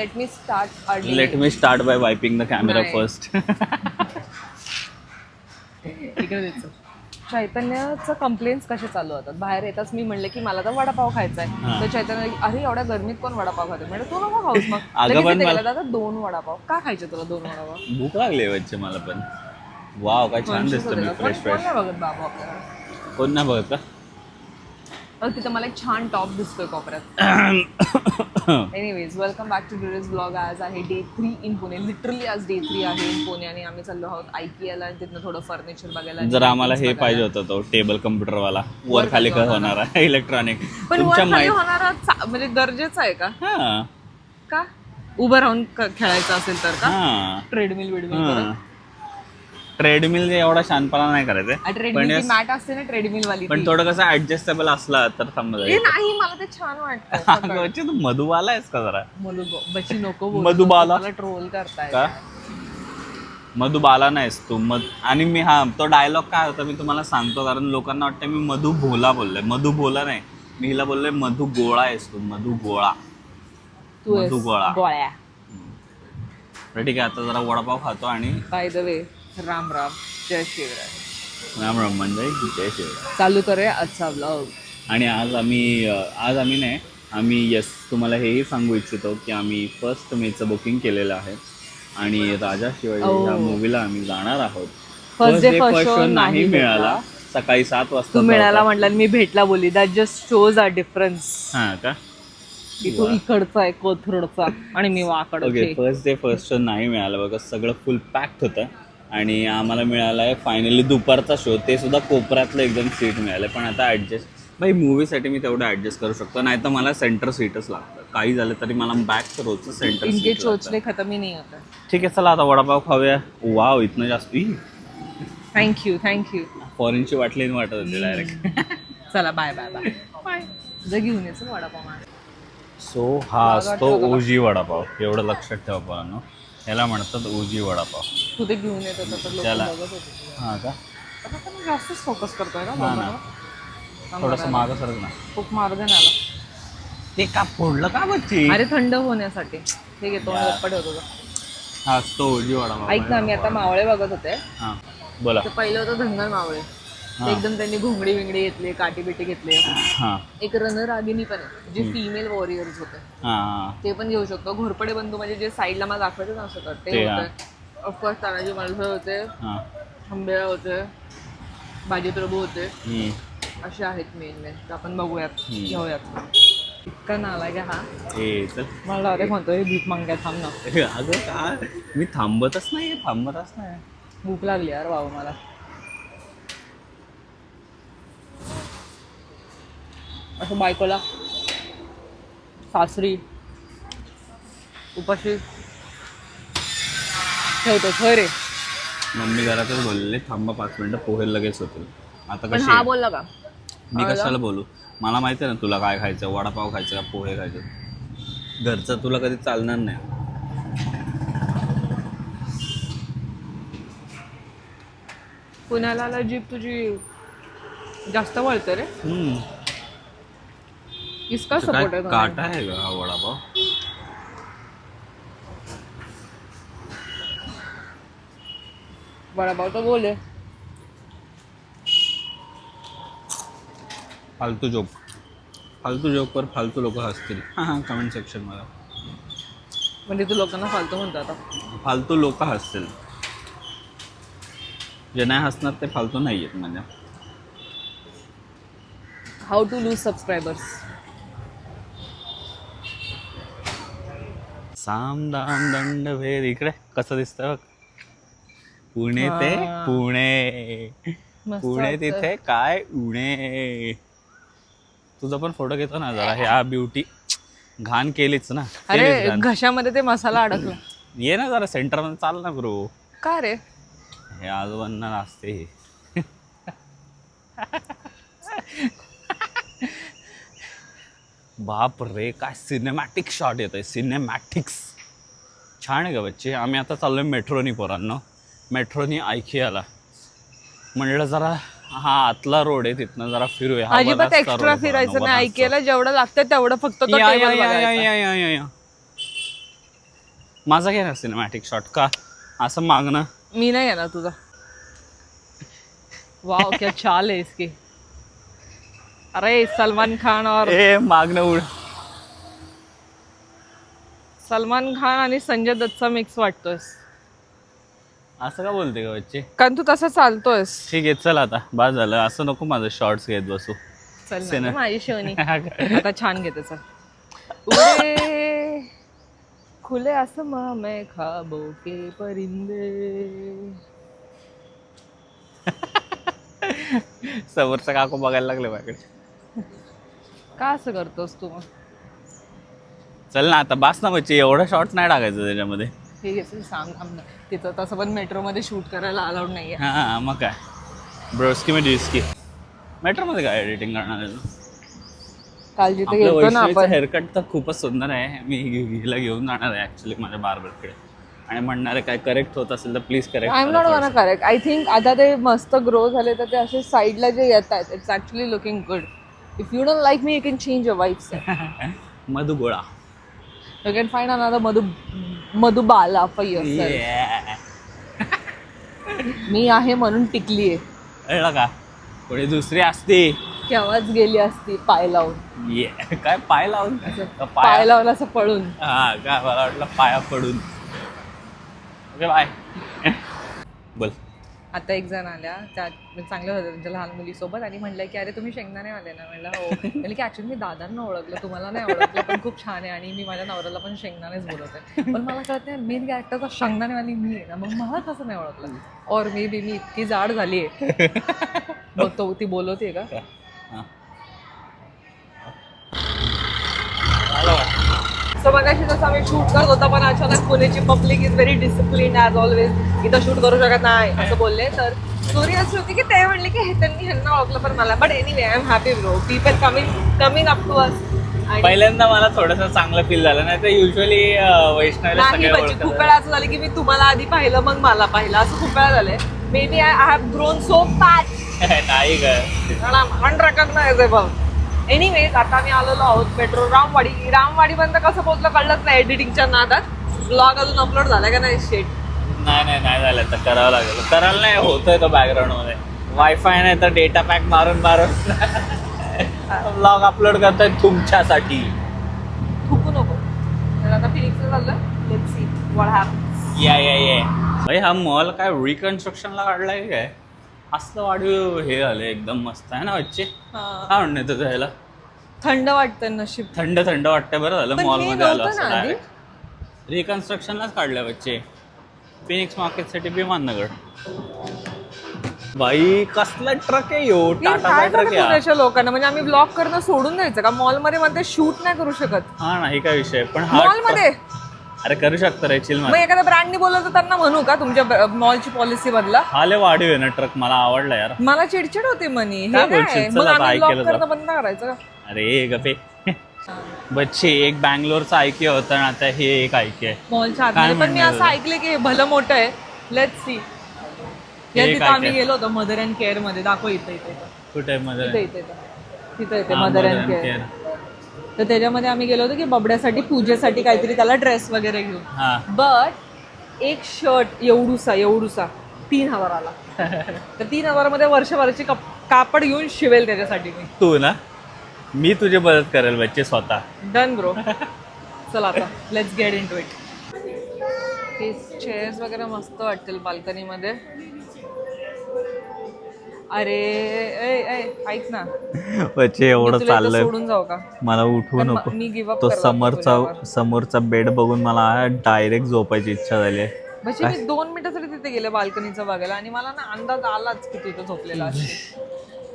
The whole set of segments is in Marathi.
Late me start by wiping the camera नाही. फर्स्ट. इकडे द्यायचं. चैतन्याचं कंप्लेंट्स कसे चालू होतात. बाहेर येताच मी म्हणले की मला तर वडापाव खायचा आहे. तर चैतन्य अरे एवढ्या गरमीत कोण वडापाव खाते म्हणजे तू नको खाऊस मग. लगेच पण तिथे गेला, दादा 2 वडापाव का खायचे तुला 2 वडापाव. भूक लागली वच्चे मला पण. वाव काय छान दिसतं मी फ्रेश कोण फ्रेश. नाही बघत बाबा आपल्याला. कोण नाही बघत का? तिथं मला एक छान टॉप दिसतोय कोपऱ्यात. Anyways welcome back to today's blog. आज आहे डे 3 इन पुणे. लिटरली आज डे 3 आहे इन पुणे आणि आम्ही चाललो आहोत IKEA आणि तिथनं थोडं फर्निचर बघायला. जर आम्हाला हे पाहिजे होतं तो टेबल कम्प्युटर वाला वर खाली होणारा इलेक्ट्रॉनिक. पण वर खाली होणारा म्हणजे गरजेचं आहे का? का उभं राहून खेळायचं असेल तर का? ट्रेडमिल विडमिल ट्रेडमिल एवढा शांतपणा नाही करायचं. ट्रेडमिल मॅट असते ना ट्रेडमिल वाली. पण थोडं कसं ऍडजस्टेबल असला तर समजा. नाही मला ते छान वाटतं. तू मधुबाला आहेस का जरा? बची नको मधुबाला ट्रोल करताय का? मधुबाला नाहीस तू आणि मी तो डायलॉग काय होता मी तुम्हाला सांगतो कारण लोकांना वाटतं मी मधु भोला बोललोय. मधु भोला नाही, मी हिला बोललोय मधु गोळा आहेस तू. मधु गोळा. मधु गोळा. गोळ्या. ठीक आहे आता जरा वडापाव खातो आणि by the way Ram Ram जय शिवराय. राम राम म्हणजे जय शिवराय. चालू करूया आजचा ब्लॉग. आणि आज आम्ही तुम्हाला हेही सांगू इच्छितो की आम्ही 1 मेचं बुकिंग केलेलं आहे आणि राजा शिवाजी ह्या मूवीला आम्ही जाणार आहोत. फर्स्ट डे शो नाही मिळाला. सकाळी 7 वाजता तू मिळाला म्हटलं मी भेटला बोली. That just shows our difference. हा का? की तू इकडचा आहे कोथरूडचा आणि मी वाकड. ओके फर्स्ट शो नाही मिळाला बघा. सगळं फुल पॅक्ड होतं आणि आम्हाला मिळाला आहे फायनली दुपारचा शो. ते सुद्धा कोपऱ्यातलं एकदम सीट मिळालं. पण आता भाई मूवीसाठी मी तेवढं ॲडजस्ट करू शकतो. नाही तर मला सेंटर सीटच लागतं. काही झालं तरी मला बॅक रोजचं सेंटर इनके चोचले खतम ही नाही होता. ठीक आहे चला आता वडापाव खाऊया. वाव इथनं जास्त थँक्यू फॉरेनची वाटली वाटत होती डायरेक्ट. चला बाय बाय बाय बाय. तुझं घेऊन यायचं वडापाव. सो हा असतो ओजी वडापाव. एवढं लक्षात ठेवा पाहणं. याला म्हणतात ओजी वडापाव. तू ते घेऊन येत होता तर त्याला लोक बघत होते. हां का? आता मी जास्तच फोकस करतोय का? हां ना थोडंसं मागं सरक ना. खूप मार्ग आला ते का फोडलं का बच्ची? अरे थंड होण्यासाठी. हे घेतो गप्पा ठेवतो. हा असतो ओजी वडापाव. ऐक ना मी आता मावळे बघत होते. हां बोला. तर पहिलं होतं धनगर मावळे. एकदम त्यांनी घोंगडी विंगडी घेतली काठी बिटी घेतली. हां एक रणरागिनी पण आहे जे फिमेल वॉरियर्स होते. हां ते पण घेऊ शकतो. घोरपडे बंधू म्हणजे जे साईडला मला दाखवायचं ना असं ते होते. ऑफकोर्स तानाजी मालुसरे होते. खंबेळा होते. बाजी प्रभू होते. असे आहेत मेन तर आपण बघूयात घेऊयात. इतका नालायक आहे हा. मला डायरेक्ट म्हणतोय भीक मागण्या थांब ना. अगं काय मी थांबतच नाही. भूक लागली यार बाबा मला. असं बायकोला सासरी उपाशी ठेवतोस होय रे. मम्मी घरातच बोललेले थांबा 5 मिनिटं पोहे लगेच होतील. आता पण कशी हा बोलला का? मी कशाला बोलू? मला माहिती आहे ना तुला काय खायचं. वडापाव खायचं का पोहे खायचं. घरचं तुला कधी चालणार नाही. पुण्याला जीप तुझी जास्त वळते रे. इसका सपोर्ट आहे. काटा आहे का हा वडापाव? वडापाव तो बोले फालतू जोक वर फालतू लोक हसतील. हां कमेंट सेक्शन मला. म्हणजे तू लोकांना फालतू म्हणतो आता. फालतू लोक हसतील. जे नाही हसणार ते फालतू नाही आहेत म्हणजे. How to lose subscribers. साम दाम दंड भेद. इकडे कसं दिसतं बघ. पुणे ते पुणे तिथे काय उणे. तुझा पण फोटो घेतो ना जरा. ह्या ब्युटी घाण केलीच ना. अरे घशामध्ये ते मसाला अडकला. ये ना जरा सेंटर मध्ये चाल ना ब्रो. का रे? हे आजोबांना असते. बाप रे काय सिनेमॅटिक शॉट येत आहे. सिनेमॅटिक्स छान आहे का बच्चे. आम्ही आता चाललोय मेट्रोनी पोरांनो. मेट्रोनी IKEAला. म्हणलं जरा हा आतला रोड आहे तिथनं जरा फिरूया. अजिबात एक्स्ट्रा फिरायचं नाही. IKEAला जेवढं लागतं तेवढं फक्त माझा घे ना सिनेमॅटिक शॉट का असं मागणं. मी नाही येणार तुझा. वाव क्या चाल है इसकी. अरे सलमान खान और ए मागणं उड. सलमान खान आणि संजय दत्तचा मिक्स वाटतोयस. असं का बोलते का बच्चे. कारण तू तसं चालतोयस. ठीक आहे चल आता बस झालं असं नको माझं शॉर्ट्स घेत बसू. चल ना माझी शिवणी आता छान घेते. चल उडे खुले आसमां में ख्वाबों के परिंदे. समोरचा काकू बघायला लागले माझ्याकडे. का असं करतोस तू मग. चल ना आता बास ना बच्चे एवढा शॉर्ट्स नाही टाकायचं त्याच्यामध्ये. ठीक आहे चल सांग आम्हाला. तिथं तसं पण मेट्रोमध्ये शूट करायला अलाउड नाहीये. हा मग काय ब्रोस्की में डिस्की. मेट्रोमध्ये काय एडिटिंग करणार आहे तू. काल जिथे गेलो ना आपण हेअरकट तर खूपच सुंदर आहे. मी हिला घेऊन जाणार आहे ऍक्च्युली माझ्या बार्बरकडे आणि म्हणणार आहे काय करेक्ट होत असेल तर please correct. I am not gonna correct. I think आता ते मस्त ग्रो झाले तर ते असे साईडला जे येत आहेत it's actually looking good. If you don't like me you can change your wife. मधु गोळा. You can find another Madhubala for yourself. मी आहे म्हणून टिकली आहे. कळलं का कोणी दुसरी असती केव्हाच गेली असती पाय लावून. काय पाय लावून पाय लावून असं पळून. हा काय मला वाटलं पाया पडून. Okay bye. बोल. आता एक जण आल्या त्या चांगल्या होत्या त्यांच्या लहान मुलीसोबत आणि म्हणलं की अरे तुम्ही शेंगदाणे आले ना. म्हणलं हो. म्हणजे की ॲक्च्युली मी दादांना ओळखलं तुम्हाला नाही ओळखलं पण खूप छान आहे आणि मी माझ्या नवऱ्याला पण शेंगदाणेच बोलवते पण मला कळत नाही मेन कॅरेक्टरचा शेंगदाणेवाली मी आहे ना मग मला कसं नाही ओळखलं. और मी इतकी जाड झाली आहे. मग तो ती बोलवते का. सो मगाशी जसं आम्ही शूट करत होता पण अचानक पुण्याची public is very discipline as always. इथं शूट करू शकत नाही असं बोलले. तर स्टोरी अशी होती की ते म्हणले की त्यांनी ह्यांना ओळखलं पण मला. But anyway I am happy bro. People coming up to us. पहिल्यांदा मला थोडंसं चांगलं फील झालं नाही तर युजली वैष्णवीला नाही म्हणजे खूप वेळा असं झालं की मी तुम्हाला आधी पाहिलं मग मला पाहिलं असं खूप वेळा झालंय. Maybe I have grown so fat. नाही ग अनरेकग्नायझेबल. एनिवेज आता आम्ही आलेलो आहोत मेट्रो रामवाडीपर्यंत कसं पोहोचलं कळलंच नाही एडिटिंगच्या नादात. ब्लॉग अजून अपलोड झाला का नाही. शेट नाही झालं तर करावं लागेल. करायला नाही होतोय तो बॅकग्राऊंड मध्ये वायफाय नाही तर डेटा पॅक मारून ब्लॉग अपलोड करतोय तुमच्यासाठी. थुकू नको. तर आता फिनिक्सला चाललं. Let's see what happens. या भाई हा मॉल काय रिकन्स्ट्रक्शनला काढलाय काय. असलं वाढीव हे झालं एकदम मस्त आहे ना बच्चे. काय म्हणणे तुझं ह्याला. थंड वाटतं नशीब. थंड वाटतंय. बरं झालं मॉल मध्ये आलो असं आधी डायरेक्ट. रिकन्स्ट्रक्शनलाच काढल्या बच्चे. फिनिक्स मार्केटसाठी विमाननगर. बाई कसला ट्रक आहे यो. टाटाचा ट्रक आहे. लोकांना म्हणजे आम्ही ब्लॉग करणं सोडून द्यायचं का. मॉल मध्ये मध्ये शूट नाही करू शकत. हा नाही काय विषय पण मॉल मध्ये अरे करू शकतो रे चिल. मग एखाद्या ब्रँडनी बोललं तर त्यांना म्हणू का तुमच्या मॉलची पॉलिसी बदला. हाले वाढीव आहे ना ट्रक. मला आवडला यार. मला चिडचिड होते मनी. काय बोलशील. चल आता ऐकेलं करणं बंद करायचं. अरे गपे बच्चे एक बँगलोरचा ऐके होता आणि आता हे एक ऐके आहे मॉलच्या आतमध्ये. पण मी असं ऐकलं की भलं मोठं आहे. Let's see. तिथं आम्ही गेलो होतो मदर अँड केअर मध्ये. दाखव इथे कुठे मदर तिथे मदर अँड केअर. तर त्याच्यामध्ये आम्ही गेलो होतो की बबड्यासाठी पूजेसाठी काहीतरी त्याला ड्रेस वगैरे घेऊन. बट एक शर्ट एवढूसा 3,000 आला. तर 3,000 मध्ये वर्षभराची कापड घेऊन शिवेल त्याच्यासाठी मी. तू ना मी तुझी मदत करेल बच्चे स्वतः. Done bro. चल आता लेट्स गेट इनटू इट. हे चेअर्स वगैरे मस्त वाटतील बाल्कनीमध्ये. अरे ऐक ना बच्चे एवढं चाललंय सोडून जाऊ का. मला उठवू नको. मी गिव्ह अप तो समोरचा बेड बघून मला डायरेक्ट झोपायची इच्छा झाली आहे. म्हणजे मी 2 मिनिटासाठी तिथे गेले बाल्कनीचं बघायला आणि मला ना अंदाज आलाच की तिथे झोपलेला असेल.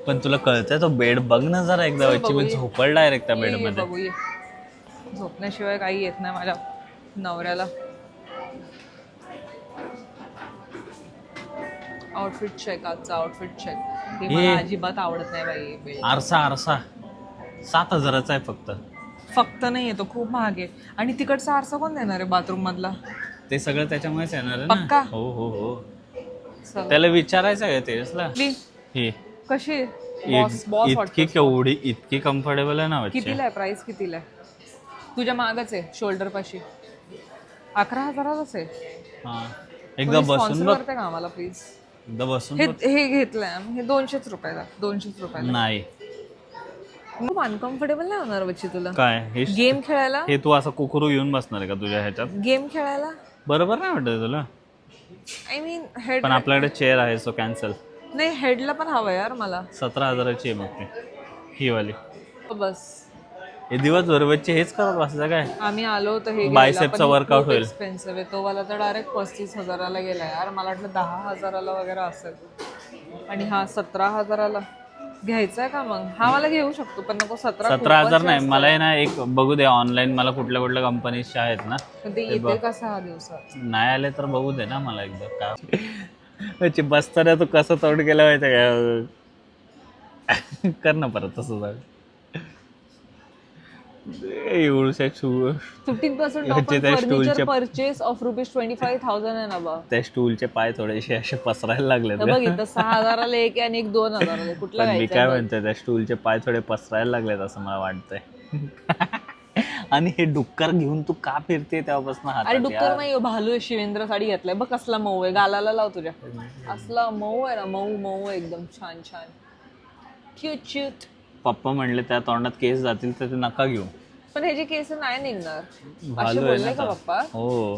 पण तुला कळतंय तो बेड बघ ना जरा एकदा. मी झोपल डायरेक्ट त्या बेड मध्ये. बघूया. झोपण्याशिवाय काही येत नाही माझ्या नवऱ्याला. Outfit check. आजचा आउटफिट चेक. ते मला अजिबात आवडत नाही बाई. आरसा 7,000चा आहे फक्त नाही येतो. खूप महाग आहे. आणि तिकडचा आरसा कोण देणार आहे बाथरूम मधला. ते सगळं त्याच्यामुळेच येणार आहे पक्का? ना. हो त्याला विचारायचं आहे तेजसला. हे कशी इतकी केवढी इतकी कम्फर्टेबल आहे ना. कितीला आहे. प्राइस कितीला आहे. तुझ्या मागच आहे शोल्डर पाशी. 11,000च आहे. हा एकदा बसून स्पॉन्सर बघ, करते का आम्हाला प्लीज? एकदा बसून हे बघ. हे घेतलंय हे 200 रुपयाला. 200 रुपयाला नाही खूप अनकम्फर्टेबल नाही होणार बच्ची तुला काय हे गेम खेळायला? हे तू असं कुकरू येऊन बसणार आहे का तुझ्या ह्याच्यात? गेम खेळायला बरोबर नाही वाटत तुला? आय मीन हेड पण आपल्याकडे चेअर आहे सो कॅन्सल. नाही हेडला पण हवं यार मला. 17,000ची आहे मग ही वाली. बस हे दिवसभर बच्चे हेच करत बसायचं काय? आम्ही आलो होतो हे बायसेपचा वर्कआउट होईल. एक्सपेन्सिव्ह आहे तो वाला तर डायरेक्ट 35,000ला गेला यार. मला वाटलं 10,000ला वगैरे असेल आणि हा 17,000ला घ्यायचा आहे का मग? हा मला घेऊ शकतो पण नको 17,000 नाही मला आहे ना एक बघू दे ऑनलाईन मला कुठल्या कुठल्या कंपनीच्या आहेत ना ते येते का 6 दिवसात नाही आले तर बघू दे ना मला एकदा काय बसताना तू कसं तोंड केलं माहिती काय कर ना परत तसं जाऊ एवढ्या 15% of furniture purchase of ₹25,000 and above. त्या स्टूलचे पाय थोडेसे असे पसरायला लागले. बघ इथं 6,000ला एक आणि एक 2,000ला कुठला मी काय म्हणतोय त्या स्टूलचे पाय थोडे पसरायला लागलेत असं मला वाटतंय. आणि हे डुक्कर घेऊन तू का फिरते तेव्हापासून हातात? अरे डुक्कर नाही भालू आहे. शिवेंद्र साडी घेतलाय बघ कसला मऊ आहे. गालाला लाव तुझ्या असला मऊ आहे ना. मऊ मऊ एकदम छान छान क्यूट क्यूट. पप्पा म्हणले त्या तोंडात केस जातील तर ते नका घेऊ. पण ह्याचे केस नाही निघणार असे भालू आहे बोलले ना का पप्पा? हो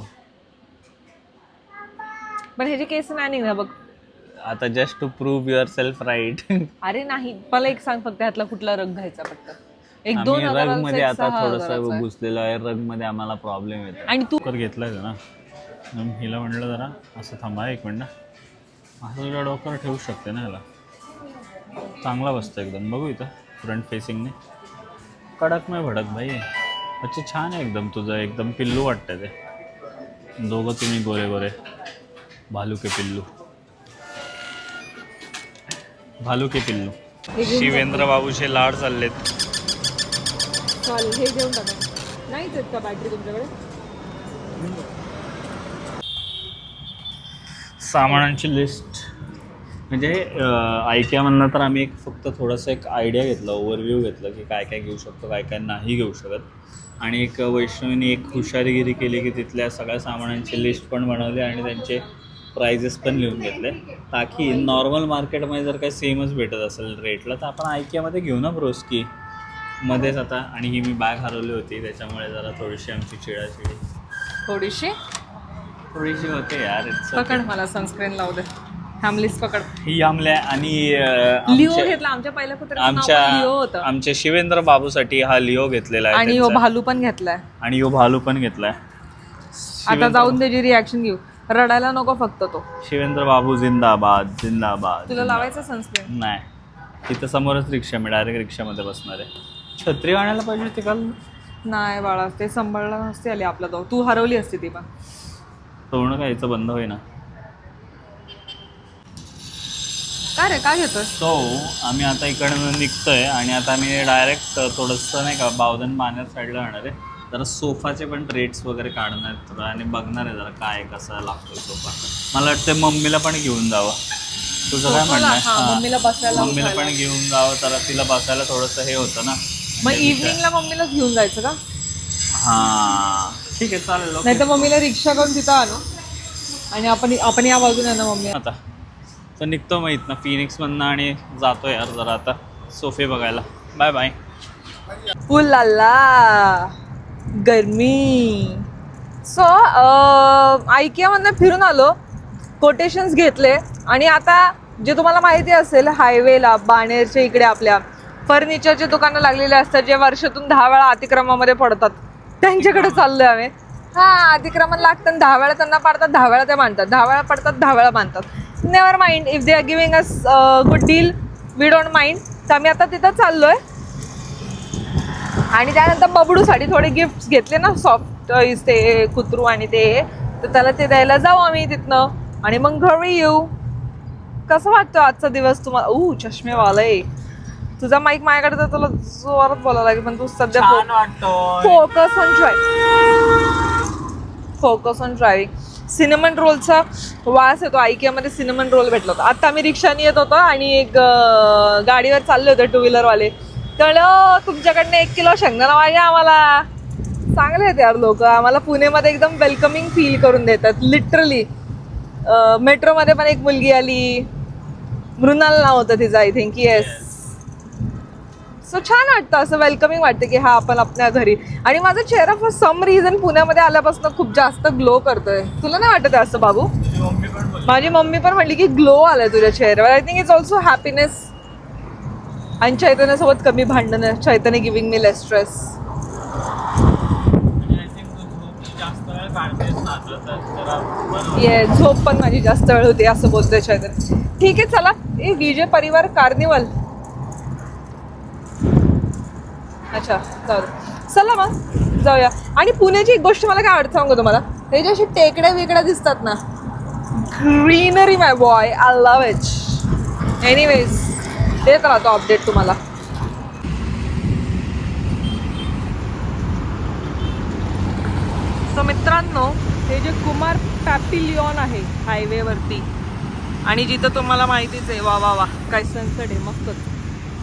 पण ह्याचे केस नाही निघणार बघ आता just to prove yourself right. अरे नाही मला एक सांग फक्त ह्यातला कुठला रग घ्यायचा पटकन? एक आम्ही 2,000 रग मध्ये आता थोडस घुसलेलो आहे. रग मध्ये आम्हाला प्रॉब्लेम येतो. आणि तू घेतलाय ना हिला म्हटलं जरा असं थांबा एक मिनिट असं तुझ्या डोक्यावर ठेवू शकते ना ह्याला. चांगला बसतं एकदम. बघू इथं फ्रंट फेसिंगने कडक नाही भडक भाई. अच्छा छान आहे एकदम तुझं. एकदम पिल्लू वाटतं ते. दोघं तुम्ही गोरे गोरे भालू के पिल्लू. भालू के पिल्लू. शिवेंद्र बाबूचे लाड चाललेत. चाल हे घेऊन टाका. नाहीच आहेत का बॅटरी तुमच्याकडे? सामानांची लिस्ट म्हणजे IKEAमधनं तर आम्ही फक्त थोडंसं एक आयडिया घेतला. ओव्हरव्ह्यू घेतलं की काय काय घेऊ शकतो काय काय नाही घेऊ शकत. आणि एक वैष्णवीने एक हुशारीगिरी केली की तिथल्या सगळ्या सामानांची लिस्ट पण बनवली आणि त्यांचे प्राइजेस पण लिहून घेतले. ताकी नॉर्मल मार्केटमध्ये जर काही सेमच भेटत असेल रेटला तर आपण IKEAमध्ये घेऊ ना ब्रोस्की मध्येच आता. आणि ही मी बॅग हरवली होती त्याच्यामुळे जरा थोडीशी आमची चिडाचिडी थोडीशी होते यार. पकड मला सनस्क्रीन लावू दे. फॅमिलीज पकड. ही आमल्या आणि लिओ घेतला आमच्या पहिल्या कुत्र्याचं नाव लिओ होतं. आमच्या शिवेंद्र बाबूसाठी हा लिओ घेतलेला आहे. आणि यो भालू पण घेतलाय. आणि यो भालू पण घेतलाय. आता जाऊन त्याची रिॲक्शन घेऊ. रडायला नको फक्त तो. शिवेंद्र बाबू जिंदाबाद जिंदाबाद. तुला लावायचं सनस्क्रीन? नाही तिथं समोरच रिक्षा मी डायरेक्ट रिक्षामध्ये बसणार आहे. छत्री आणायला पाहिजे होती काल. नाही बाळा ते सांभाळला नसते आली आपला तो. तू हरवली असती ती पण. तोंड खायचं बंद होईना. काय रे काय घेतोय? सो आम्ही आता इकडनं निघतोय आणि आता आम्ही डायरेक्ट थोडंसं नाही का बावधन बांधण्यात साईडला जाणार आहे. जरा सोफाचे पण रेट्स वगैरे काढणार थोडं आणि बघणार आहे जरा काय कसा लागतो सोफा. मला वाटतं मम्मीला पण घेऊन जावं. तुझं काय म्हणणं आहे? मम्मीला पण घेऊन जावं तर तिला बसायला थोडंसं हे होतं ना. मग इव्हनिंगला मम्मीलाच घेऊन जायचं का? हां ठीक आहे चालेल. नाही तर मम्मीला रिक्षा करून तिथं आणू आणि आपण या बाजूने ना मम्मी. आता तर निघतो मग इथनं फिनिक्समधनं आणि जातो यार जरा आता सोफे बघायला. Bye bye. फुल्ला गरमी. सो IKEAमधनं फिरून आलो. कोटेशन्स घेतले आणि आता जे तुम्हाला माहिती असेल हायवेला बाणेरच्या इकडे आपल्या फर्निचरचे दुकानं लागलेले असतात जे वर्षातून 10 वेळा अतिक्रमामध्ये पडतात त्यांच्याकडे चाललोय आम्ही. अतिक्रमण लागतं 10 वेळा त्यांना पाडतात 10 वेळा ते मानतात 10 वेळा पडतात 10 वेळा मानतात. Never mind if they are giving us good deal we don't mind. तर आम्ही आता तिथं चाललोय आणि त्यानंतर बबडूसाठी थोडे गिफ्ट्स घेतले ना सॉफ्ट टॉईज ते कुत्रू आणि ते तर त्याला ते द्यायला जाऊ आम्ही तिथनं आणि मग घरी येऊ. कसं वाटतं आजचा दिवस तुम्हाला? चष्मेवालय तुझा माईक माझ्याकडे तर तुला जोरात बोलायला लागेल पण तू सध्या फोकस ऑन ड्रायव्हिंग. सिनेमन रोलचा वास येतो. IKEAमध्ये सिनेमन रोल भेटला होता. आता आम्ही रिक्षाने येत होतो आणि एक गाडीवर चालले होते 2 व्हीलरवाले. तर तुमच्याकडनं 1 किलो शेंगदाणा पाहिजे आम्हाला. चांगले आहेत यार लोक. आम्हाला पुणेमध्ये एकदम वेलकमिंग फील करून देतात लिटरली. मेट्रोमध्ये पण एक मुलगी आली, मृणाल नाव होतं तिचं आय थिंक. येस. सो छान वाटतं, असं वेलकमिंग वाटतं की हा आपण आपल्या घरी. आणि माझा चेहरा फॉर सम रिझन पुण्यामध्ये आल्यापासून खूप जास्त ग्लो करतोय. तुला नाही वाटत असं बाबू? माझी मम्मी पण म्हणली की ग्लो आलाय तुझ्या चेहऱ्यावर. I think it's also happiness. आणि चैतन्यासोबत कमी भांडणं. चैतन्य गिव्हिंग मी लेस स्ट्रेस. ये झोप पण माझी जास्त वेळ होती असं बोलतोय चैतन्य. ठीक आहे चला. ए विजय परिवार कार्निवल. अच्छा जाऊ चला मग जाऊया. आणि पुण्याची एक गोष्ट मला काय आवडतं सांगू तुम्हाला, हे जे असे टेकड्या वेगळ्या दिसतात ना, greenery my boy, I love it. Anyways देत राहतो अपडेट तुम्हाला. सो मित्रांनो, हे जे कुमार पॅपिलियॉन आहे हायवेवरती, आणि जिथं तुम्हाला माहितीच आहे, वा वा वा काय सनसेट आहे मस्तच.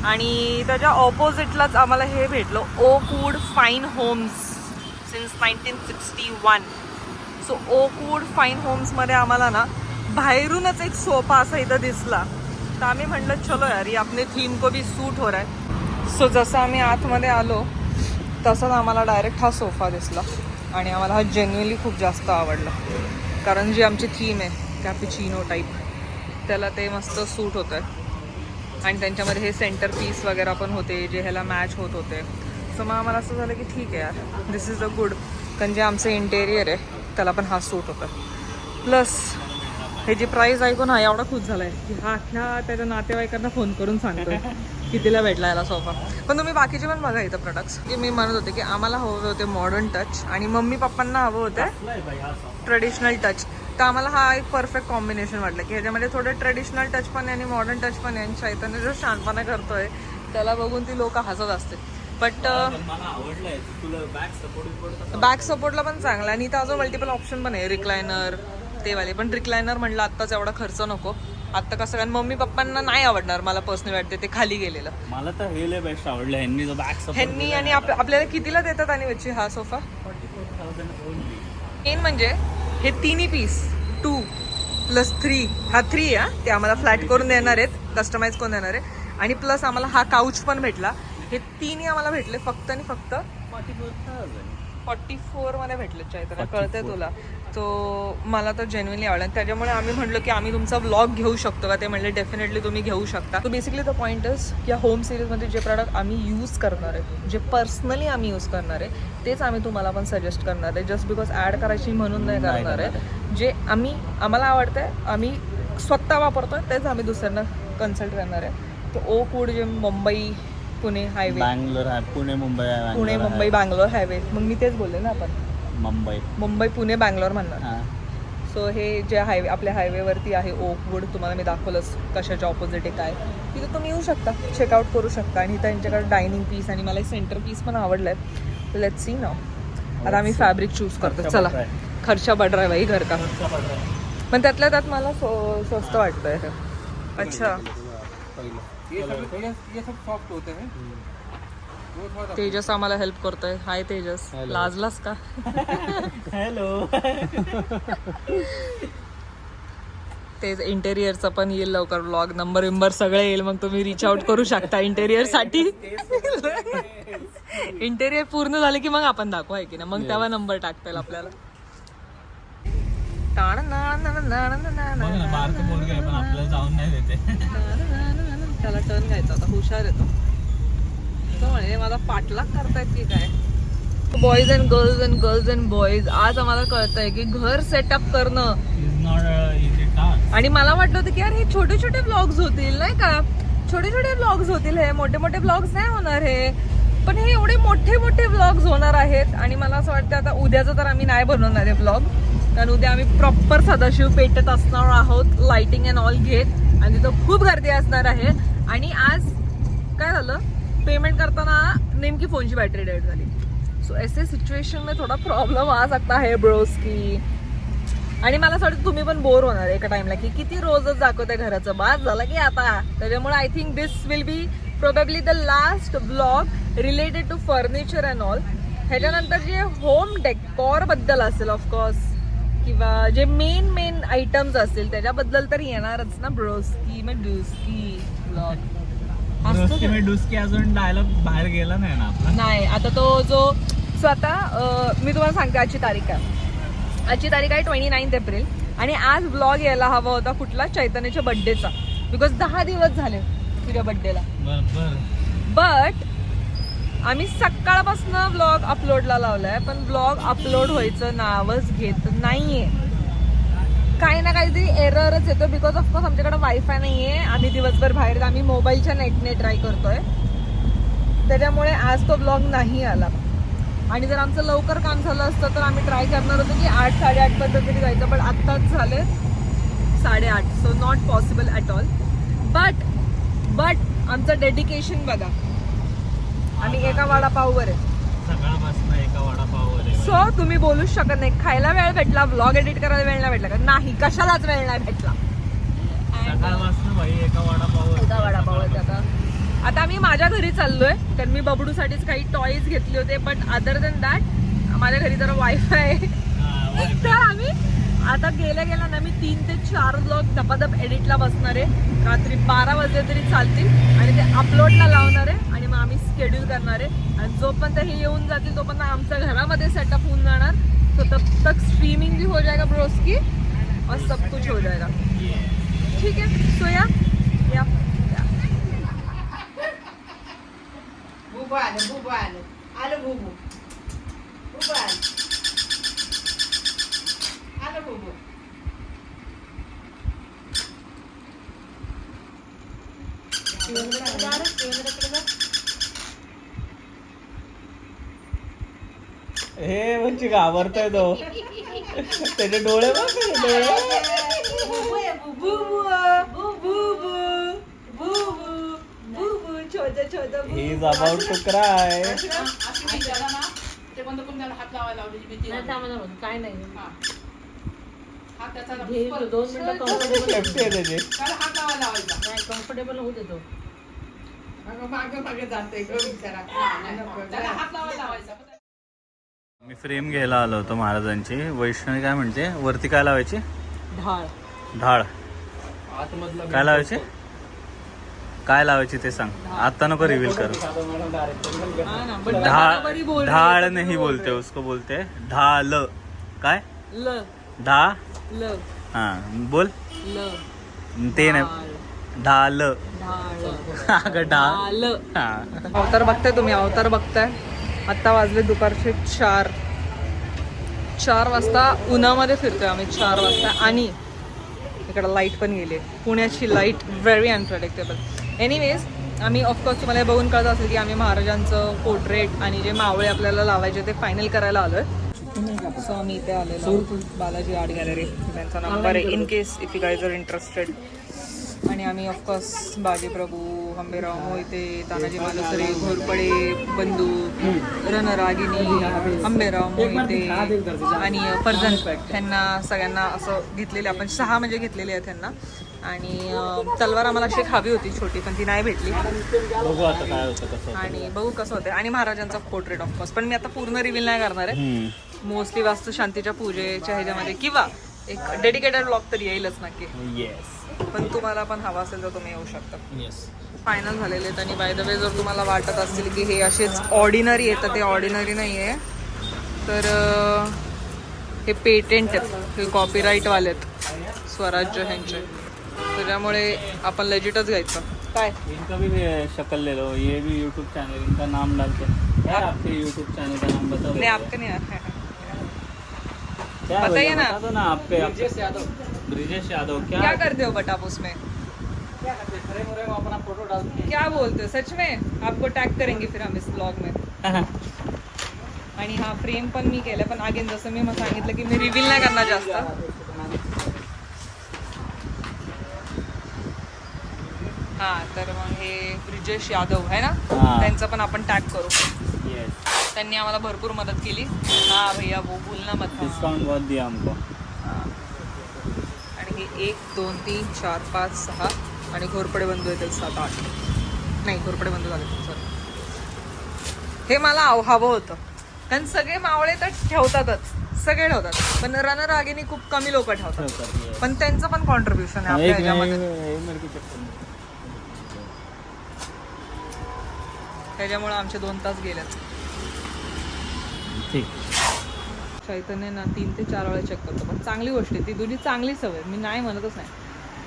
आणि त्याच्या ऑपोजिटलाच आम्हाला हे भेटलं, Oakwood fine homes since 1961. So Oakwood fine होम्समध्ये आम्हाला ना बाहेरूनच एक सोफा असा इथं दिसला, तर आम्ही म्हणलं चलो यार ये अपने थीम को भी सूट हो रहा है. सो जसं आम्ही आतमध्ये आलो तसंच आम्हाला डायरेक्ट हा सोफा दिसला. आणि आम्हाला हा जेन्युअनली खूप जास्त आवडला, कारण जी आमची थीम आहे कॅपिचिनो टाईप, त्याला ते मस्त सूट होतं आहे. आणि त्यांच्यामध्ये हे सेंटर पीस वगैरे पण होते जे ह्याला मॅच होत होते. सो मग आम्हाला असं झालं की ठीक आहे यार, दिस इज अ गुड. कारण जे आमचं इंटेरियर आहे त्याला पण हा सूट होतं. प्लस हे जी प्राईस ऐकून हा एवढा खुश झाला आहे की हा अख्ख्या त्याच्या नातेवाईकांना फोन करून सांगतोय कितीला भेटला याला सोफा. पण तुम्ही बाकीचे पण बघा इथं प्रोडक्ट्स. की मी म्हणत होते की आम्हाला हवे होते मॉडर्न टच आणि मम्मी पप्पांना हवं होतं ट्रेडिशनल टच. तर आम्हाला हा एक परफेक्ट कॉम्बिनेशन वाटलं की ह्याच्यामध्ये थोडं ट्रेडिशनल टच पण आहे आणि मॉडर्न टच पण आहे. आणि चैतन्य जो शांतपणा करतोय त्याला बघून ती लोक हसत असते. बट बॅक सपोर्टला पण चांगला. आणि इथं अजून मल्टिपल ऑप्शन पण आहे, रिक्लायनर ते वाले. पण रिक्लायनर म्हणलं आत्ताच एवढा खर्च नको आत्ता. कसं कारण मम्मी पप्पांना नाही आवडणार, मला पर्सनली वाटते ते खाली गेलेलं. मला तर हे लय बेस्ट आवडलं ह्यांनी जो बॅक सपोर्ट. ह्यांनी आणि आपल्याला कितीला देतात आणि वेची हा सोफा? 44,000 म्हणजे हे तिन्ही पीस 2+3 हा 3 आहे. ते आम्हाला फ्लॅट करून देणार आहेत, कस्टमाइज करून देणार आहे. आणि प्लस आम्हाला हा काउच पण भेटला. हे तिन्ही आम्हाला भेटले फक्त आणि फक्त 44 मध्ये भेटले. चैतन्य कळतंय तुला? तो मला तर जेन्युअनली आवडला. त्याच्यामुळे आम्ही म्हटलं की आम्ही तुमचा व्लॉग घेऊ शकतो का? ते म्हणले डेफिनेटली तुम्ही घेऊ शकता. तो बेसिकली द पॉईंट इज की या होम सिरीजमध्ये जे प्रॉडक्ट आम्ही यूज करणार आहे, जे पर्सनली आम्ही यूज करणार आहे, तेच आम्ही तुम्हाला पण सजेस्ट करणार आहे. जस्ट बिकॉज ॲड करायची म्हणून नाही करणार आहे. जे आम्हाला आवडतं आहे, आम्ही स्वतः वापरतो आहे, तेच आम्ही दुसऱ्यांना कन्सल्ट करणार आहे. तर ओकवूड जे मुंबई पुणे हायवे, बँगलोर आहे, पुणे मुंबई बँगलोर हायवे. मग मी तेच बोलले ना, आपण मुंबई पुणे बँगलोर म्हणणार. सो हे जे हायवे आपल्या हायवेवरती आहे ओकवूड, तुम्हाला मी दाखवलंच कशाच्या ऑपोजिट आहे काय. तिथं तुम्ही येऊ शकता, चेकआउट करू शकता. आणि त्यांच्याकडे डायनिंग पीस आणि मला सेंटर पीस पण आवडलं आहे. Let's see now. आता आम्ही फॅब्रिक चूज करतो. चला, खर्चा बढ़ रहा है भाई घर का. पण त्यातल्या त्यात मला स्वस्त वाटतंय. अच्छा, तेजस आम्हाला हेल्प करतोय. हाय तेजस, लाजलास का? हॅलो. तेच इंटेरियरचा पण येईल लवकर व्लॉग, नंबर सगळे येईल. मग तुम्ही रिच आउट करू शकता इंटेरियर साठी. इंटेरियर पूर्ण झाले की मग आपण दाखवू आहे की ना, मग तेव्हा नंबर टाकता येईल आपल्याला. त्याला टर्न घ्यायचा आता, हुशार येतो तो. म्हणजे मला पाठलाग करतायत की काय. बॉईज अँड गर्ल्स, आज आम्हाला कळतंय की घर सेटअप करणं. आणि मला वाटलं होतं की यार हे छोटे छोटे ब्लॉग्स होतील, नाही का, छोटे छोटे ब्लॉग्स होतील, हे मोठे मोठे ब्लॉग्स नाही होणार हे. पण हे एवढे मोठे मोठे ब्लॉग्स होणार आहेत. आणि मला असं वाटतं आता उद्याचं तर आम्ही नाही बनवणार आहे ब्लॉग, कारण उद्या आम्ही प्रॉपर सदाशिव पेठेत असणार आहोत, लाइटिंग अँड ऑल घेत. आणि तिथं खूप गर्दी असणार आहे. आणि आज काय झालं, पेमेंट करताना नेमकी फोनची बॅटरी डेड झाली. सो ऐसे सिच्युएशन में थोडा प्रॉब्लेम आ सकता है ब्रोस की. आणि मला असं वाटतं तुम्ही पण बोर होणार एका टाइमला की किती रोजच दाखवते घराचं, बास झालं की आता. त्याच्यामुळे I think this will be probably the last blog related to furniture and all. ह्याच्यानंतर जे होम डेकोर बद्दल असेल ऑफकोर्स किंवा जे मेन आयटम्स असतील त्याच्याबद्दल तर येणारच ना ब्रोस्की मग डुस्की ब्लॉग डुस्की अजून डायलॉग बाहेर गेला नाही ना आपला. नाही आता तो जो सो आता मी तुम्हाला सांगते आजची तारीख आहे 29 एप्रिल आणि आज ब्लॉग यायला हवा होता कुठला चैतन्याच्या बर्थडेचा बिकॉज 10 दिवस झाले तुझ्या बर्थडेला. बट आम्ही सकाळपासून ब्लॉग अपलोडला लावलाय पण ब्लॉग अपलोड व्हायचं नावच घेत नाहीये. काही ना काहीतरी एररच येतो बिकॉज ऑफकोर्स आमच्याकडे वायफाय नाहीये. आम्ही दिवसभर बाहेर आम्ही मोबाईलच्या नेटने ट्राय करतोय त्याच्यामुळे आज तो ब्लॉग नाही आला. आणि जर आमचं लवकर काम झालं असतं तर आम्ही ट्राय करणार होतो की 8-8:30 पर्यंत तरी जायचं पण आत्ताच झाले 8:30 so not possible at all. But आमचं डेडिकेशन बघा आम्ही एका वडापाववर आहे सकाळपासून एका वडापाववर आहे. सो तुम्ही बोलूच शकत नाही खायला वेळ भेटला ब्लॉग एडिट करायला वेळ नाही भेटला का नाही कशालाच वेळ नाही भेटला. सकाळपासून भाई एका वडापाववर. आता आम्ही माझ्या घरी चाललोय कारण मी बबडूसाठीच काही टॉयज घेतले होते बट अदर दॅन दॅट माझ्या घरी जरा वायफाय आहे तर आम्ही आता गेल्या ना मी 3 ते 4 ब्लॉग धपाधप एडिटला बसणार आहे. रात्री 12 वाजले तरी चालतील आणि ते अपलोडला लावणार आहे आणि मग आम्ही शेड्यूल करणार आहे आणि जोपर्यंत हे येऊन जातील तोपर्यंत आमच्या घरामध्ये सेटअप होऊन जाणार. तो तब तक स्ट्रीमिंग भी हो जाएगा ब्रोस्की और सब कुछ हो जाएगा. ठीक है सो या बुबू आलं बुबू हे म्हणजे घाबरतोय तो त्याचे डोळे He's about to cry. ते बंद करून त्याला हात लावायला लावली भीती काय नाही हात त्याचा 2 मिनिटं कम्फर्टेबल Left आहे त्याचे. त्याला हात लावायला लावायचा नाही कम्फर्टेबल होऊ देतो. मागे जाते बिचारा त्याला हात लावायला लावायचा. मी फ्रेम घ्यायला आलो होतो महाराजांची. वैष्णवी काय म्हणते वरती काय लावायची ढाळ काय लावायची काय लावायची ते सांग आता नको रिव्हील करू. ढाळ नाही बोलते उसको बोलते ढाल काय ल हा बोल ते नाही ढाल अगं ढाल हा. अवतार बघताय तुम्ही अवतार बघताय. आत्ता वाजले दुपारचे 4 वाजता उन्हामध्ये फिरतोय आम्ही 4 वाजता आणि इकडं लाईट पण गेली. पुण्याची लाईट व्हेरी अनप्रेडिक्टेबल. एनिवेज आम्ही ऑफकोर्स तुम्हाला हे बघून कळत असेल की आम्ही महाराजांचं पोर्ट्रेट आणि जे मावळे आपल्याला लावायचे ते फायनल करायला आलोय. सो आम्ही इथे आलेलो बालाजी आर्ट गॅलरी त्यांचा नंबर आहे in case if you guys are interested. आणि आम्ही ऑफकोर्स बाजीप्रभू हंबीराव मोहिते तानाजी मालुसरे घोरपडे बंधू रणरागिनी हंबीराव मोहिते आणि फरजन ह्यांना सगळ्यांना असं घेतलेले आपण 6 म्हणजे घेतलेले आहेत ह्यांना. आणि तलवार आम्हाला अशी हवी होती छोटी पण ती नाही भेटली. बघू आता काय होतं कसं आणि बघू कसं होतं. आणि महाराजांचा पोर्ट्रेट ऑफकोर्स पण मी आता पूर्ण रिव्हील नाही करणार आहे. मोस्टली वास्तुशांतीच्या पूजेच्या ह्याच्यामध्ये किंवा एक डेडिकेटेड ब्लॉग तर येईलच नक्की. येस पण तुम्हाला पण हवा असेल तर तुम्ही येऊ शकता. येस फायनल झालेले आहेत. आणि बाय द वे जर तुम्हाला वाटत असतील की हे असेच ऑर्डिनरी आहे तर ते ऑर्डिनरी नाही आहे. तर हे पेटेंट आहेत हे कॉपीराईटवाले आहेत स्वराज्य ह्यांचे त्याच्यामुळे आपण लेजिटच घ्यायचं. काय इनका भी शक्ल ले लो ये भी यूट्यूब चैनल इनका नाम डाल के यार आपके यूट्यूब चैनल का नाम बताओ. नहीं आपका नहीं है क्या बताइए ना. बता दो ना आप पे ब्रिजेश यादव क्या करते हो बट आप उसमें क्या करते फ्रेम व्रेम अपना फोटो डालते हैं. क्या बोलते हो सच में आपको टॅग करेंगे फिर हम इस ब्लॉग में. आणि हा फ्रेम पण मी केलं पण अगेन जसं मी मग सांगितलं की मी रिव्हील नाही करणार जास्त. हा तर मग हे ब्रिजेश यादव आहे ना त्यांचं पण आपण टॅग करू. त्यांनी आम्हाला भरपूर मदत केली. हा भैया वो बोलना मत. डिस्काउंट बहुत दिया हमको. आणि हे 1 2 3 4 5 6 आणि घोरपडे बंधू येतील 7 8 नाही घोरपडे बंधू झाले सॉरी. हे मला हवं होतं कारण सगळे मावळे तर ठेवतातच, सगळे ठेवतात, पण रणरागिणी खूप कमी लोक ठेवतात, पण त्यांचं पण कॉन्ट्रीब्युशन आहे आपल्या ह्याच्यामध्ये. त्याच्यामुळे आमचे 2 तास गेलेत. ठीक. चैतन्य ना 3 ते 4 वेळा चेक करतो, पण चांगली गोष्ट आहे ती, तुझी चांगली सवय, मी नाही म्हणतच नाही.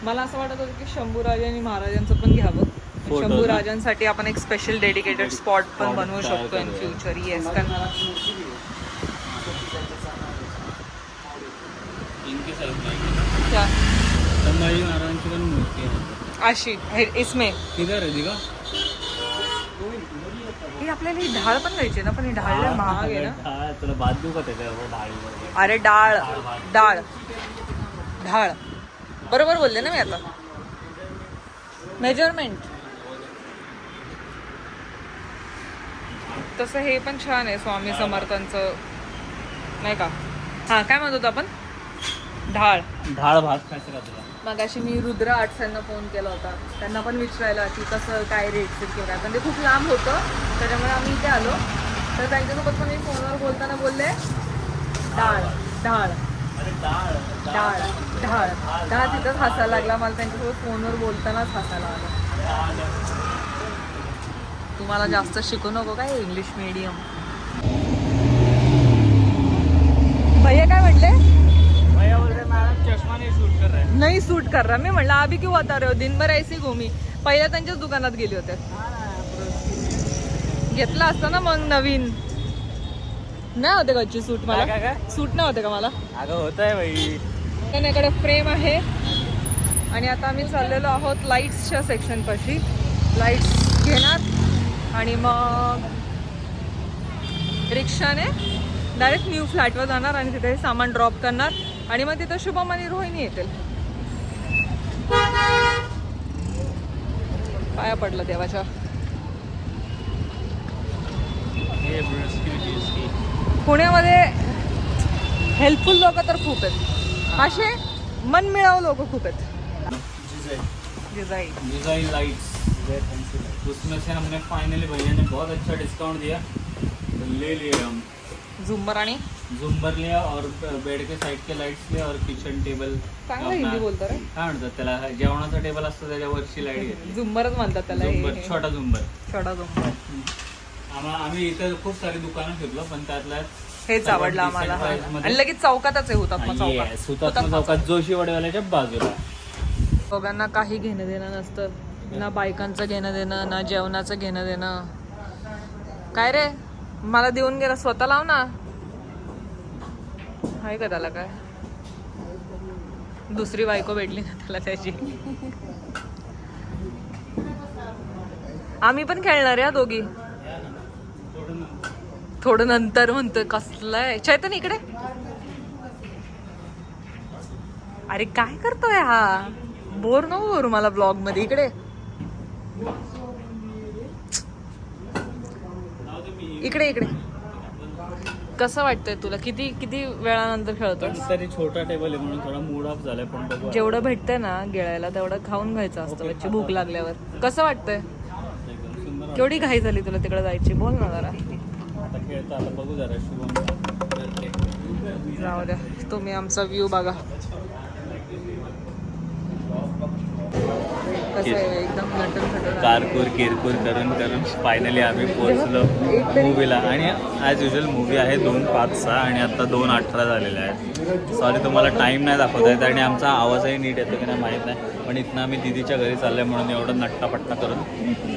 मला असं वाटत होतं की शंभूराज आणि महाराजांचं पण घ्यावं. शंभूराजांसाठी आपण एक स्पेशल डेडिकेटेड स्पॉट पण बनवू शकतो इन फ्युचर. येस, कारण क्या संभाजी महाराजांची पण मूर्ती आहे अशी इसमे किधर आहे दिगा? ही आपल्याला ही ढाळ पण घ्यायची ना, पण ही ढाळ लय महाग आहे ना. तुला भात देऊ का त्याच्यावर डाळीवर? अरे डाळ डाळ ढाळ बरोबर बोलले ना मी आता. मेजरमेंट तसं हे पण छान आहे स्वामी समर्थांचं, नाही का? हां, काय म्हणत होतो आपण? ढाळ डाळ भात खायचं का तुला? मगाशी मी रुद्र आर्ट्स यांना फोन केला होता, त्यांना पण विचारायला की कसं काय रेट किंवा काय, पण ते खूप लांब होतं, त्याच्यामुळे आम्ही इथे आलो. तर त्यांच्यासोबत पण मी फोनवर बोलताना बोलले डाळ डाळ डाळ ढाळ ढाळ तिथंच हसायला लागला. मला त्यांच्यासोबत फोनवर बोलतानाच हसायला आलं. तुम्हाला जास्त शिकू नको काय इंग्लिश मीडियम. भैया काय म्हटले? भैया बोल रहे मैडम चष्मा नहीं शूट कर रहे हैं. नाही सूट कर रहा. मी म्हणलं अभी क्यों बता रहे हो, दिन भर ऐसी घुमी. पहिल्या त्यांच्याच दुकानात गेले होते. घेतला असता ना मग नवीन. नाही होते का अच्छी सूट मला? सूट नाही होते का मला? अगं होत आहे बाई. त्याच्याकडे फ्रेम आहे आणि आता आम्ही चाललेलो आहोत लाईट्सच्या सेक्शन पाशी. लाईट्स घेणार आणि मग रिक्षाने डायरेक्ट न्यू फ्लॅटवर जाणार आणि तिथे सामान ड्रॉप करणार आणि मग तिथं शुभम आणि रोहिणी येतील. पाया पडलं देवाच्या. पुण्यामध्ये हेल्पफुल लोक तर खूप आहेत, असे मनमिळावू लोक खूप आहेत. डिजाइन लाइट्स, उसमें से हमने फाइनली भैया ने बहुत अच्छा डिस्काउंट दिया तो ले लिए हम. झुंबर आणि झुंबर लिया और बेड के साइड के लाइट्स लिया और किचन टेबल. चांगलं हिंदी बोलतो रे. काय म्हणतात त्याला, जेवणाचा टेबल असतो त्याच्यावरची लाईट घेतली. झुंबरच म्हणतात त्याला. झुंबर, छोटा झुंबर. छोटा झुंबर. आम्ही इथं खूप सारी दुकानं फिरलो पण त्यातल्या हेच आवडलं आम्हाला. आणि लगेच चौकातच आहे हुतात्मा चौकात. हुतात्मा चौकात जोशी वडेवाल्याच्या बाजूला. दोघांना काही घेणं देणं नसतं, ना बायकांचं घेणं देणं, ना जेवणाचं घेणं देणं. काय रे, मला देऊन गेला, स्वतः लाव ना. आहे का त्याला काय? दुसरी बायको भेटली ना त्याला त्याची. आम्ही पण खेळणार आहे दोघी. थोडं नंतर म्हणतोय. कसलंय चैतन इकडे? अरे काय करतोय हा? बोर नको करू मला ब्लॉग मध्ये. इकडे इकडे इकडे. कसं वाटतंय तुला? किती किती वेळानंतर खेळतो? तरी छोटा टेबल आहे म्हणून थोडा मूड ऑफ झालाय पण बघू. जेवढं भेटतंय ना गिळायला तेवढं खाऊन घ्यायचं असतं बच्ची भूक लागल्यावर. कसं वाटतंय? केवढी घाई झाली तुला तिकडे जायची? बोल ना जरा. आता खेळतो, आता बघू जरा शुभम. जाऊ द्या, तुम्ही आमचा व्ह्यू बघा. कसं आहे एकदम नटन कारकूर किरकूर करून करून फायनली आम्ही पोहोचलो मूवीला. आणि ॲज युजल मूवी आहे 2:05 आणि आता 2:18 झालेले आहेत. सॉरी तुम्हाला टाईम नाही दाखवता येत आणि आमचा आवाजही नीट येतो की नाही माहीत नाही, पण इथनं आम्ही दिदीच्या घरी चाललो आहे म्हणून एवढं नट्टापट्टा करून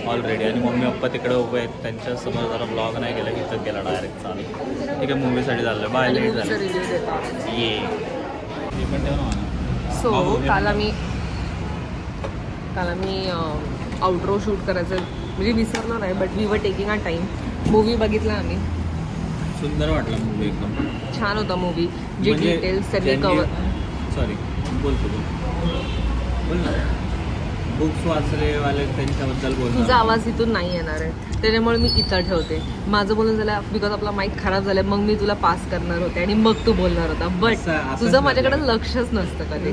ऑलरेडी. आणि मम्मी पप्पा तिकडे उभे आहेत, त्यांच्यासमोर जरा ब्लॉग नाही केला की इथं गेला डायरेक्ट चालू. ठीक आहे, मूवीसाठी चाललो आहे. बाय, लेट झालं ये पण ठेव ना. सो काल आम्ही आउटरो शूट करायचं म्हणजे विसरलो नाही, but we were taking our time. Movie बघितला आम्ही, सुंदर वाटला मूवी, एकदम छान होता मूवी. जे म्हणजे डिटेल्स सगळे कवर. सॉरी बोलतो बोल ना. बुक्स वाचलेवाले त्यांच्याबद्दल बोल. तुझा आवाज इथून नाही येणार आहे, त्याच्यामुळे मी इथं ठेवते. माझं बोलून झालं बिकॉज आपला माईक खराब झालाय, मग मी तुला पास करणार होते आणि मग तू बोलणार होता, बट तुझं माझ्याकडे लक्षच नसतं कधी.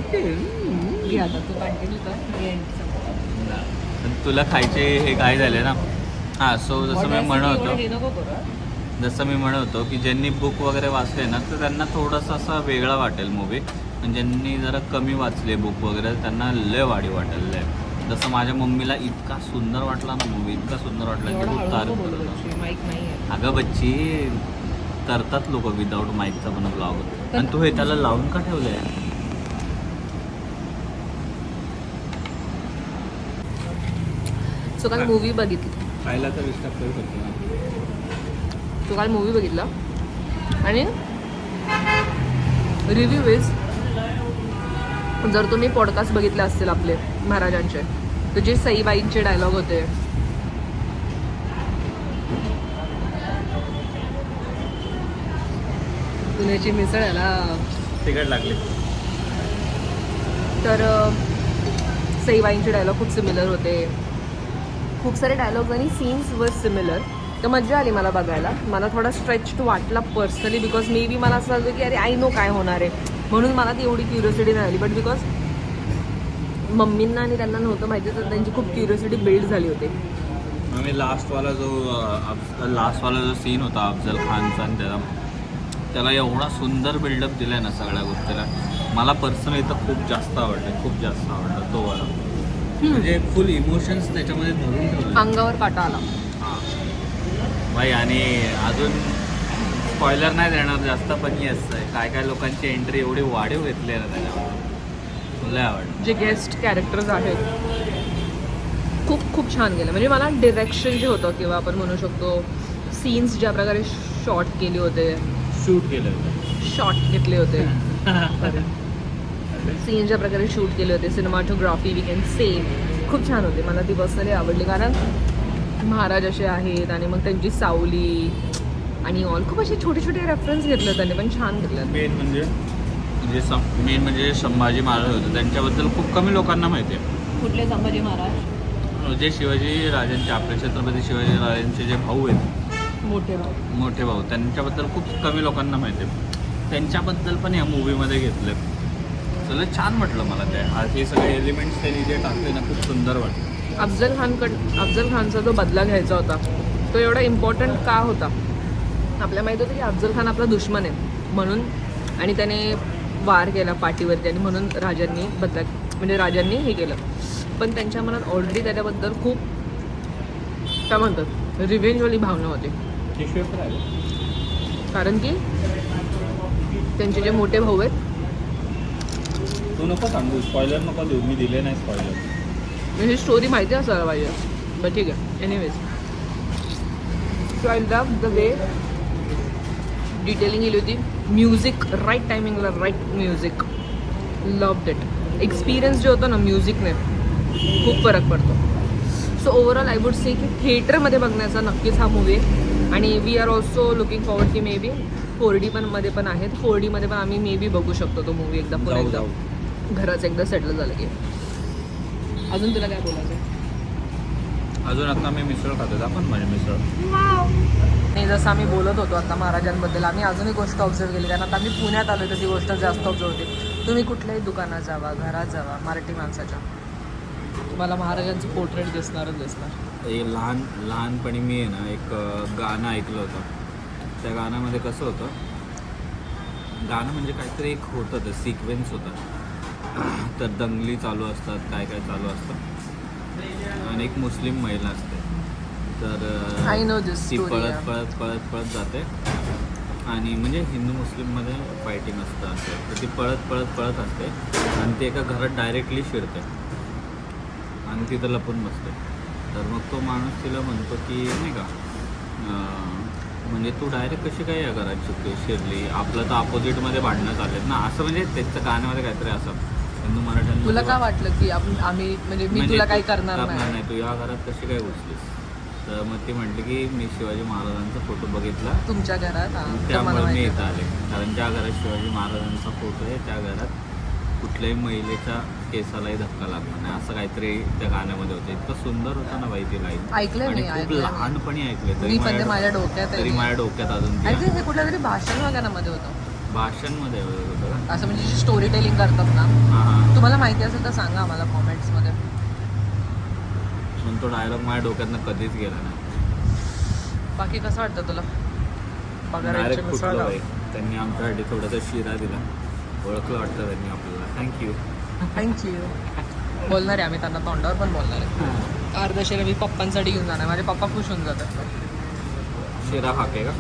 घे आता तू कंटिन्यू कर. तुला खायचे हे काय झाले ना. हां, सो जसं मी म्हणत होतो, हे नको करू. जसं मी म्हणत होतो की ज्यांनी बुक वगैरे वाचले ना तर त्यांना थोडंसं असं वेगळा वाटेल मूवी, पण ज्यांनी जरा कमी वाचले बुक वगैरे त्यांना लय वाढी वाटेल लय. जसं माझ्या मम्मीला इतका सुंदर वाटला ना मूवी, इतका सुंदर वाटला की खूप तारीफ करत होता. माईक नाही आहे. अगं बच्ची, करतात लोक विदाऊट माईकचा पण ब्लॉग, आणि तू हे त्याला लावून का ठेवलंय? सो काल मूवी बघितली, खायला तर डिस्टर्ब करू शकतो ना. तो काल मूवी बघितला आणि रिव्ह्यू इज, जर तुम्ही पॉडकास्ट बघितले असतील आपले महाराजांचे, तर जे सईबाईंचे डायलॉग होते, पुण्याची मिसळ याला तिकट लागली. तर सईबाईंचे डायलॉग खूप सिमिलर होते, खूप सारे डायलॉग्स आणि सीन्स वर सिमिलर. तर मजा आली मला बघायला. मला थोडा स्ट्रेच्ड वाटला पर्सनली, बिकॉज मे बी मला असं वाटतं की अरे आय नो काय होणार आहे, म्हणून मला ती एवढी क्युरियोसिटी नाही आली. बट बिकॉज मम्मींना आणि त्यांना नव्हतं माहिती, तर त्यांची खूप क्युरियोसिटी बिल्ड झाली होती. आम्ही लास्टवाला जो सीन होता अफजल खानचा, आणि त्याला एवढा सुंदर बिल्डअप दिला आहे ना सगळ्या गोष्टीला, मला पर्सनली तर खूप जास्त आवडलं तो वाला. म्हणजे फुल इमोशन्स त्याच्यामध्ये धरून ठेवले, अंगावर काटा आला. भाई. आणि अजून स्पॉइलर नाही देणार जास्त, पण येस काय काय लोकांची एंट्री एवढी वाढीव घेतली आहे ना त्याच्यावर, मला आवडलं. जे गेस्ट कॅरेक्टर्स आहेत खूप खूप छान गेलं. म्हणजे मला डिरेक्शन जे होतं, किंवा आपण म्हणू शकतो सीन्स ज्या प्रकारे शॉट केले होते, शूट केलं होतं, शॉट घेतले होते, सीन ज्या प्रकारे शूट केले होते, सिनेमाटोग्राफी वी कॅन से, खूप छान होते. मला ती पर्सनली आवडली, कारण महाराज असे आहेत आणि मग त्यांची सावली आणि ऑल खूप असे छोटे छोटे रेफरन्स घेतले त्यांनी, पण छान घेतले. मेन म्हणजे संभाजी महाराज होते, त्यांच्याबद्दल खूप कमी लोकांना माहिती आहे. कुठले संभाजी महाराज? जे शिवाजी राजांचे, आपले छत्रपती शिवाजी राजांचे जे भाऊ आहेत, मोठे भाऊ, त्यांच्याबद्दल खूप कमी लोकांना माहिती आहे. त्यांच्याबद्दल पण या मूवीमध्ये घेतलं. चला छान म्हटलं मला ते. हे सगळे एलिमेंट्स त्यांनी जे टाकले ना खूप सुंदर वाटलं. अफजल खानचा जो बदला घ्यायचा होता तो एवढा इम्पॉर्टंट का होता? आपल्याला माहिती होतं की अफजल खान आपला दुश्मन आहे म्हणून, आणि त्याने वार केला पाठीवरती, आणि म्हणून राजांनी हे केलं. पण त्यांच्या मनात ऑलरेडी त्याच्याबद्दल खूप काय म्हणतात रिव्हेंजवाली भावना होती. कारण की त्यांचे जे मोठे भाऊ आहेत, तू नको सांगू, स्पॉइलर नको देऊ, मी दिले नाही स्पॉइलर. ही स्टोरी माहिती असायला पाहिजे, बट ठीक आहे. Anyways, so I love the way detailing गेली होती. म्युझिक राईट टायमिंगला, right music, love it. Experience जे होतं ना म्युझिकने, खूप फरक पडतो. So overall I would say की थिएटरमध्ये बघण्याचा नक्कीच हा मूवी आहे. आणि we are also looking forward की मे बी 4D मध्ये पण आहेत. 4D मध्ये पण आम्ही मे बी बघू शकतो तो मूवी एकदा, पुन्हा एकदा घराचं एकदा सेटल झालं की. अजून तुला काय बोलायचं आहे? अजून आता मी मिसळ खातो, आपण माझी मिसळ. नाही, जसं आम्ही बोलत होतो आता महाराजांबद्दल, आम्ही अजूनही गोष्ट ऑब्झर्व केली, कारण आता आम्ही पुण्यात आलो तर ती गोष्ट जास्त ऑब्झर्व होती. तुम्ही कुठल्याही दुकानात जावा, घरात जावा, मराठी माणसाच्या, तुम्हाला महाराजांचं पोर्ट्रेट दिसणारच दिसणार. लहानपणी मी आहे ना एक गाणं ऐकलं होतं. त्या गाण्यामध्ये कसं होतं, गाणं म्हणजे काहीतरी एक होतं, ते सिक्वेन्स होतं. तर दंगली चालू असतात, काय काय चालू असतं, आणि एक मुस्लिम महिला असते. तर ती पळत जाते, आणि म्हणजे हिंदू मुस्लिममध्ये फायटिंग असतं असं. तर ती पळत असते, आणि ती एका घरात डायरेक्टली शिरते, आणि तिथं लपून बसते. तर मग तो माणूस तिला म्हणतो की नाही का, म्हणजे तू डायरेक्ट कशी काय या घरात शिरली, आपलं तर अपोजिटमध्ये भांडणं चाललेत ना, असं. म्हणजे त्याचं गाण्यामध्ये काहीतरी असं हिंदू मराठ्यांना. तुला काय वाटलं की आम्ही म्हणजे मी तुला काही करणार नाही, तू या घरात कशी काय घुसलीस? तर मग ती म्हटली की मी शिवाजी महाराजांचा फोटो बघितला तुमच्या घरात, त्यामुळे मी इथं आले. कारण ज्या घरात शिवाजी महाराजांचा फोटो आहे त्या घरात कुठल्याही महिलेच्या केसालाही धक्का लागला नाही, असं काहीतरी त्या गाण्यामध्ये होतं. इतकं सुंदर होतं ना बाई ती लाईन. ऐकलंय मी, खूप लहानपणी ऐकले, मी पण माझ्या डोक्यात अजून हे कुठल्या तरी भाषण वगैरेमध्ये होतं. भाषणमध्ये होतं का असं, म्हणजे स्टोरी टेलिंग करतात ना. हां, तुम्हाला माहिती असेल तर सांगा आम्हाला कॉमेंट्समध्ये. पण तो डायलॉग माझ्या डोक्यातनं कधीच गेला नाही. बाकी कसं वाटतं तुला? डायरेक्ट कुठलं बाई त्यांनी आमच्यासाठी थोडासा शिरा दिला. ओळखलं वाटतं त्यांनी आपल्याला. थँक्यू. बोलणार आहे आम्ही त्यांना तोंडावर पण बोलणार आहे. अर्धा शिरा मी पप्पांसाठी घेऊन जाणार. माझे पप्पा खुश होऊन जातात. शिरा खाके का?